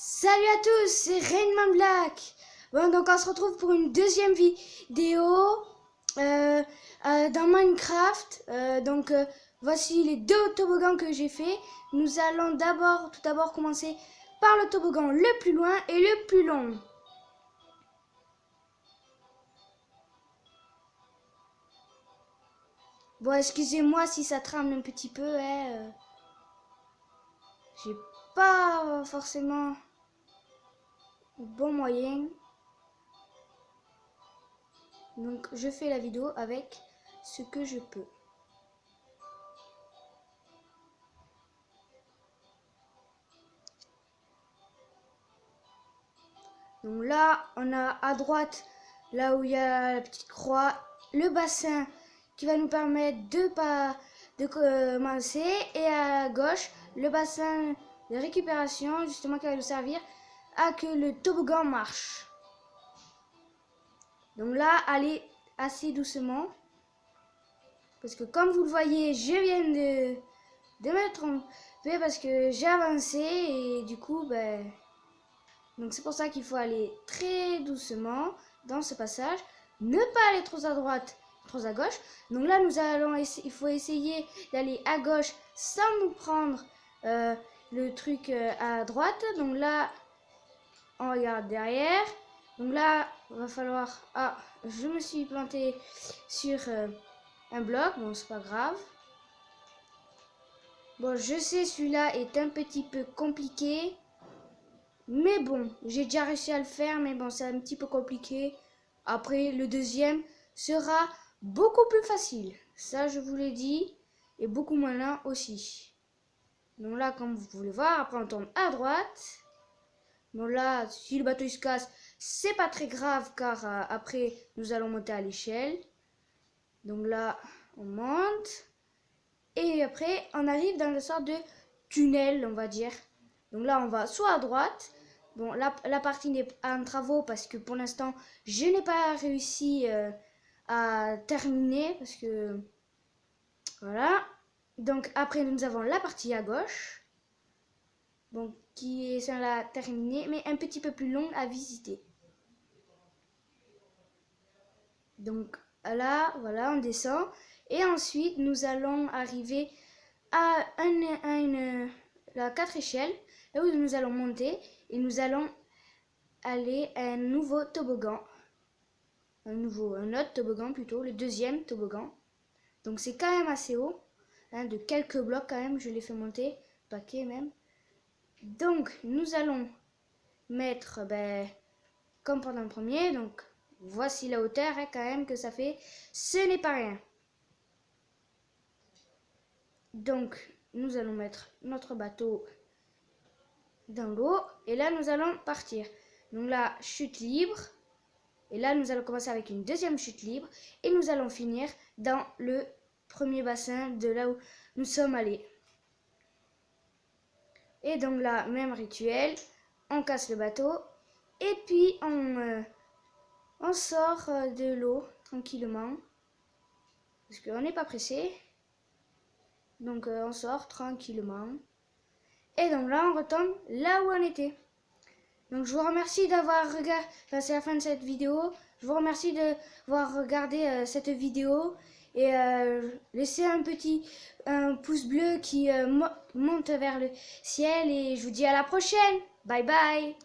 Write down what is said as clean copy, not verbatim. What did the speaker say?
Salut à tous, c'est Rainman Black. Bon, donc on se retrouve pour une deuxième vidéo dans Minecraft. Voici les deux toboggans que j'ai fait. Nous allons tout d'abord commencer par le toboggan le plus loin et le plus long. Bon, excusez-moi si ça trame un petit peu, hein. J'ai pas forcément le bon moyen. Donc je fais la vidéo avec ce que je peux. Donc là, on a à droite, là où il y a la petite croix, le bassin qui va nous permettre de commencer. Et à gauche, le bassin de récupération, justement, qui va nous servir à que le toboggan marche. Donc là, allez assez doucement. Parce que comme vous le voyez, je viens de me tromper parce que j'ai avancé et du coup, donc c'est pour ça qu'il faut aller très doucement dans ce passage. Ne pas aller trop à droite, trop à gauche. Donc là, il faut essayer d'aller à gauche sans nous prendre le truc à droite. Donc là, on regarde derrière. Donc là, il va falloir... Ah, je me suis planté sur un bloc. Bon, c'est pas grave. Bon, je sais, celui-là est un petit peu compliqué. Mais bon, j'ai déjà réussi à le faire, mais bon, c'est un petit peu compliqué. Après, le deuxième sera beaucoup plus facile. Ça, je vous l'ai dit. Et beaucoup moins lent aussi. Donc là, comme vous pouvez voir, après on tourne à droite. Bon là, si le bateau il se casse, c'est pas très grave car après, nous allons monter à l'échelle. Donc là, on monte. Et après, on arrive dans le sorte de tunnel, on va dire. Donc là, on va soit à droite. Bon, la partie n'est pas en travaux parce que pour l'instant, je n'ai pas réussi à terminer. Parce que, voilà. Donc après, nous avons la partie à gauche. Bon, qui est celle-là terminée, mais un petit peu plus longue à visiter. Donc là, voilà, on descend. Et ensuite, nous allons arriver à la 4 échelles, là où nous allons monter et nous allons aller à un nouveau toboggan. Un autre toboggan plutôt, le deuxième toboggan. Donc c'est quand même assez haut, hein, de quelques blocs quand même, je l'ai fait monter, paquet même. Donc nous allons mettre, comme pendant le premier, donc voici la hauteur hein, quand même que ça fait, ce n'est pas rien. Donc nous allons mettre notre bateau dans l'eau et là nous allons partir. Donc là, chute libre. Et là, nous allons commencer avec une deuxième chute libre. Et nous allons finir dans le premier bassin de là où nous sommes allés. Et donc là, même rituel. On casse le bateau. Et puis, on sort de l'eau tranquillement. Parce qu'on n'est pas pressé. Donc, on sort tranquillement. Et donc là, on retombe là où on était. Donc je vous remercie d'avoir regardé, c'est la fin de cette vidéo. Je vous remercie d'avoir regardé cette vidéo et laissez un pouce bleu qui monte vers le ciel et je vous dis à la prochaine. Bye bye.